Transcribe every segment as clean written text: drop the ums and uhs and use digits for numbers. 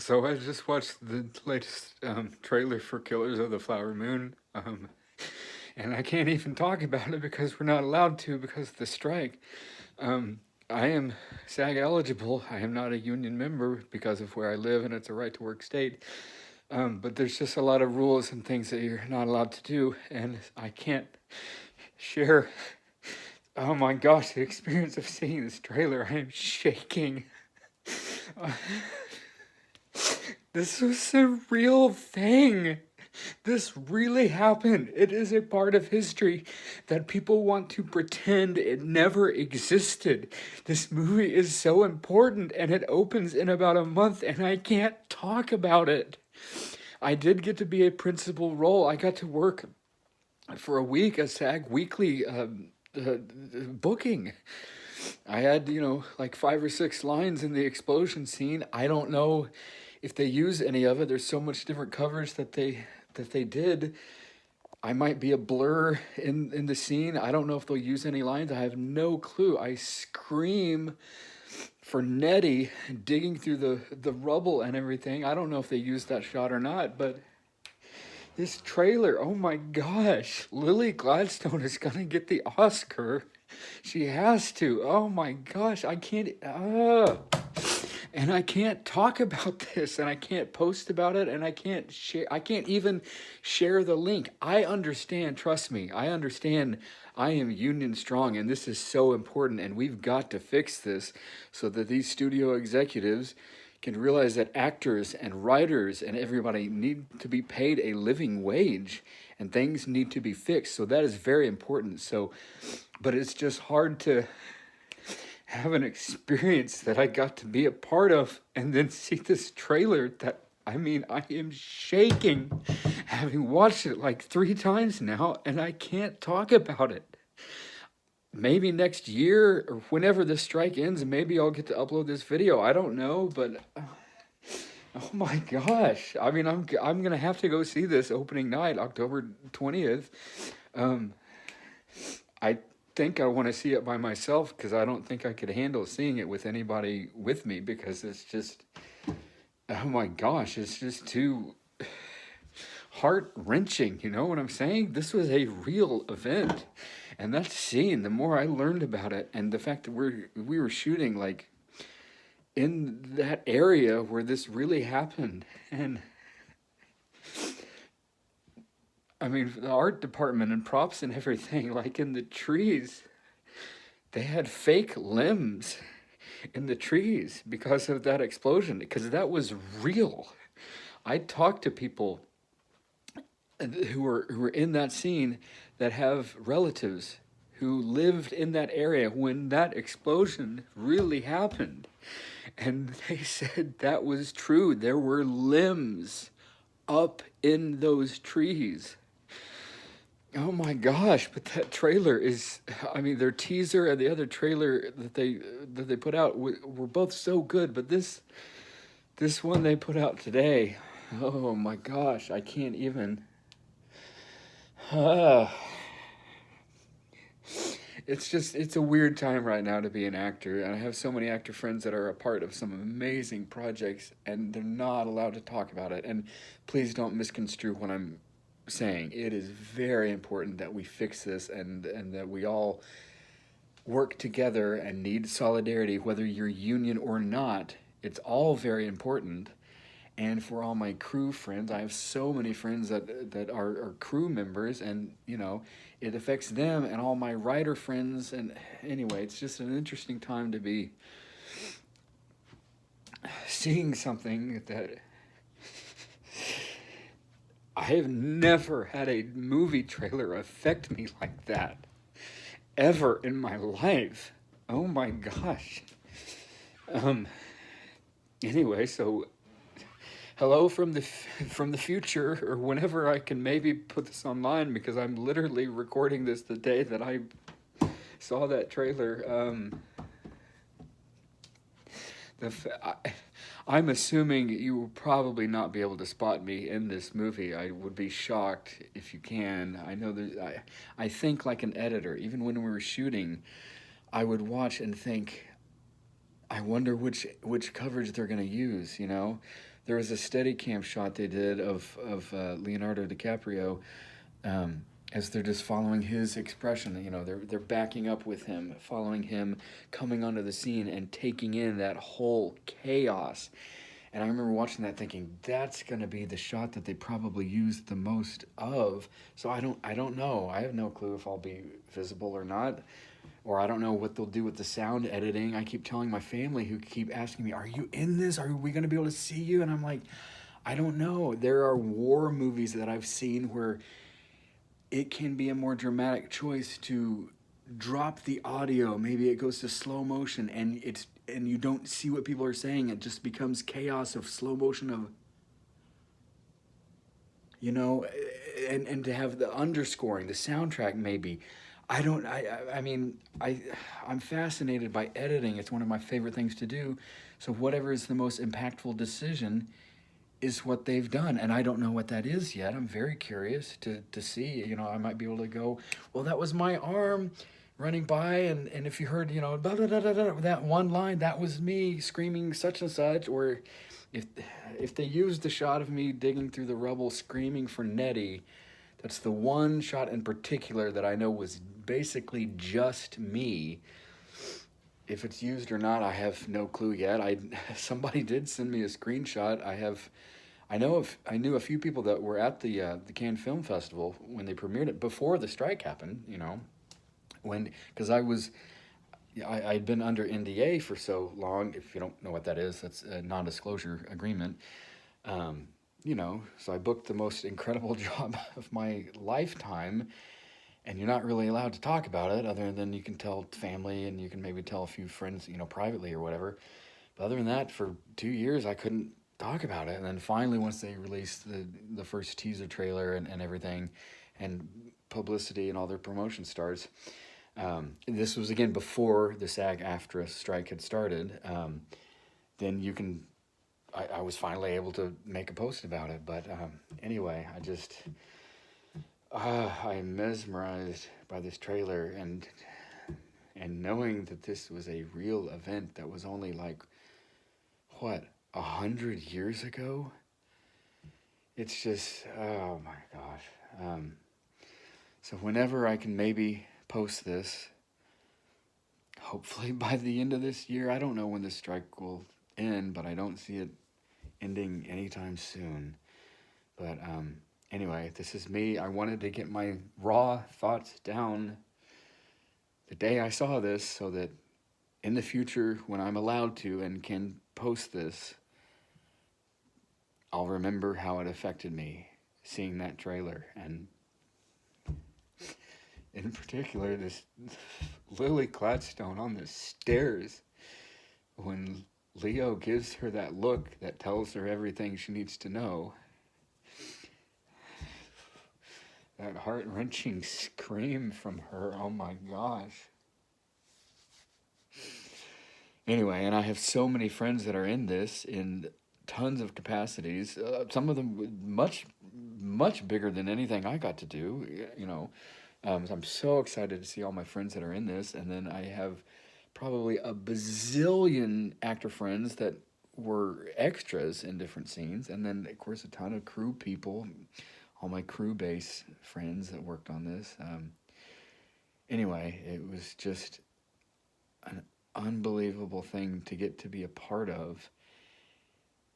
So I just watched the latest trailer for Killers of the Flower Moon, and I can't even talk about it because we're not allowed to because of the strike. Um, I am SAG eligible. I am not a union member because of where I live, and it's a right to work state. But there's just a lot of rules and things that you're not allowed to do, and I can't share. Oh my gosh, the experience of seeing this trailer, I am shaking. This was a real thing. This really happened. It is a part of history that people want to pretend it never existed. This movie is so important and it opens in about a month and I can't talk about it. I did get to be a principal role. I got to work for a week a SAG weekly booking. I had, like 5 or 6 lines in the explosion scene. I don't know if they use any of it. There's so much different coverage that they did. I might be a blur in the scene. I don't know if they'll use any lines. I have no clue. I scream for Nettie digging through the rubble and everything. I don't know if they used that shot or not, but this trailer, oh my gosh, Lily Gladstone is gonna get the Oscar. She has to. Oh my gosh, I can't. And I can't talk about this, and I can't post about it, and I can't share. I can't even share the link. I understand. Trust me, I understand. I am union strong, and this is so important, and we've got to fix this so that these studio executives can realize that actors and writers and everybody need to be paid a living wage and things need to be fixed. So that is very important. So, but it's just hard to have an experience that I got to be a part of and then see this trailer that, I mean, I am shaking having watched it like 3 times now and I can't talk about it. Maybe next year or whenever this strike ends, maybe I'll get to upload this video. I don't know, but oh my gosh. I mean, I'm going to have to go see this opening night, October 20th. Um, I think I want to see it by myself because I don't think I could handle seeing it with anybody with me because it's just, oh my gosh, it's just too heart wrenching. You know what I'm saying? This was a real event. And that scene, the more I learned about it, and the fact that we were shooting like in that area where this really happened, and I mean the art department and props and everything, like in the trees, they had fake limbs in the trees because of that explosion, because that was real. I talked to people who were in that scene that have relatives who lived in that area when that explosion really happened. And they said that was true. There were limbs up in those trees. Oh my gosh, but that trailer is, I mean, their teaser and the other trailer that they put out were both so good, but this one they put out today, oh my gosh, I can't even. It's a weird time right now to be an actor, and I have so many actor friends that are a part of some amazing projects, and they're not allowed to talk about it. And please don't misconstrue what I'm saying. It is very important that we fix this and that we all work together and need solidarity, whether you're union or not. It's all very important. And for all my crew friends, I have so many friends that are crew members, and it affects them and all my writer friends. And anyway, it's just an interesting time to be seeing something that I have never had a movie trailer affect me like that ever in my life. Oh my gosh. Um. Anyway, so hello from the future, or whenever I can maybe put this online, because I'm literally recording this the day that I saw that trailer. I'm assuming you will probably not be able to spot me in this movie. I would be shocked if you can. I know that I think like an editor. Even when we were shooting, I would watch and think, I wonder which coverage they're gonna use. You know, there was a Steadicam shot they did of Leonardo DiCaprio, um, as they're just following his expression. You know, they're backing up with him, following him coming onto the scene and taking in that whole chaos. And I remember watching that thinking that's going to be the shot that they probably used the most of. So I don't know. I have no clue if I'll be visible or not, or I don't know what they'll do with the sound editing. I keep telling my family, who keep asking me, "Are you in this? Are we going to be able to see you?" And I'm like, I don't know. There are war movies that I've seen where it can be a more dramatic choice to drop the audio. Maybe it goes to slow motion and you don't see what people are saying. It just becomes chaos of slow motion of, you know, and to have the underscoring, the soundtrack maybe. I mean, I'm fascinated by editing. It's one of my favorite things to do. So whatever is the most impactful decision is what they've done, and I don't know what that is yet. I'm very curious to see. You know, I might be able to go, well, that was my arm running by, and if you heard, you know, blah, blah, blah, blah, blah, that one line, that was me screaming such and such. Or if they used the shot of me digging through the rubble screaming for Nettie, that's the one shot in particular that I know was basically just me. If it's used or not, I have no clue yet. Somebody did send me a screenshot. I knew a few people that were at the Cannes Film Festival when they premiered it before the strike happened. You know, because I'd been under NDA for so long. If you don't know what that is, that's a non-disclosure agreement. You know, so I booked the most incredible job of my lifetime, and you're not really allowed to talk about it other than you can tell family and you can maybe tell a few friends, you know, privately or whatever. But other than that, for 2 years, I couldn't talk about it. And then finally, once they released the first teaser trailer and everything, and publicity and all their promotion starts, this was again before the SAG-AFTRA strike had started. Then I was finally able to make a post about it. But anyway, I'm mesmerized by this trailer and knowing that this was a real event that was only like, what, 100 years ago? It's just, oh my gosh. So whenever I can maybe post this, hopefully by the end of this year. I don't know when the strike will end, but I don't see it ending anytime soon. But anyway, this is me. I wanted to get my raw thoughts down the day I saw this so that in the future, when I'm allowed to and can post this, I'll remember how it affected me seeing that trailer. And in particular, this Lily Gladstone on the stairs when Leo gives her that look that tells her everything she needs to know. That heart-wrenching scream from her, oh my gosh. Anyway, and I have so many friends that are in this in tons of capacities. Some of them much bigger than anything I got to do, you know. So I'm so excited to see all my friends that are in this. And then I have probably a bazillion actor friends that were extras in different scenes. And then, of course, a ton of crew people, all my crew base friends that worked on this. Anyway, it was just an unbelievable thing to get to be a part of.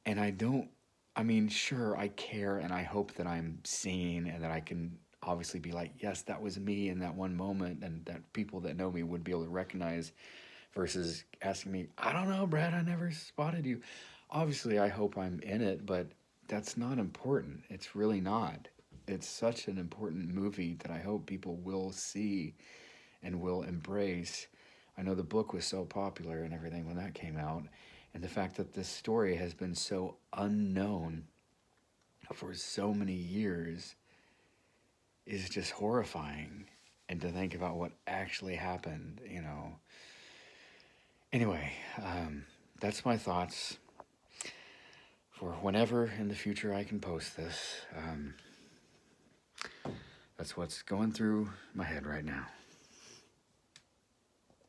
And I mean, sure, I care and I hope that I'm seen and that I can obviously be like, yes, that was me in that one moment, and that people that know me would be able to recognize, versus asking me, I don't know, Brad, I never spotted you. Obviously, I hope I'm in it, but that's not important. It's really not. It's such an important movie that I hope people will see and will embrace. I know the book was so popular and everything when that came out, and the fact that this story has been so unknown for so many years is just horrifying. And to think about what actually happened, you know. Anyway, that's my thoughts for whenever in the future I can post this. That's what's going through my head right now.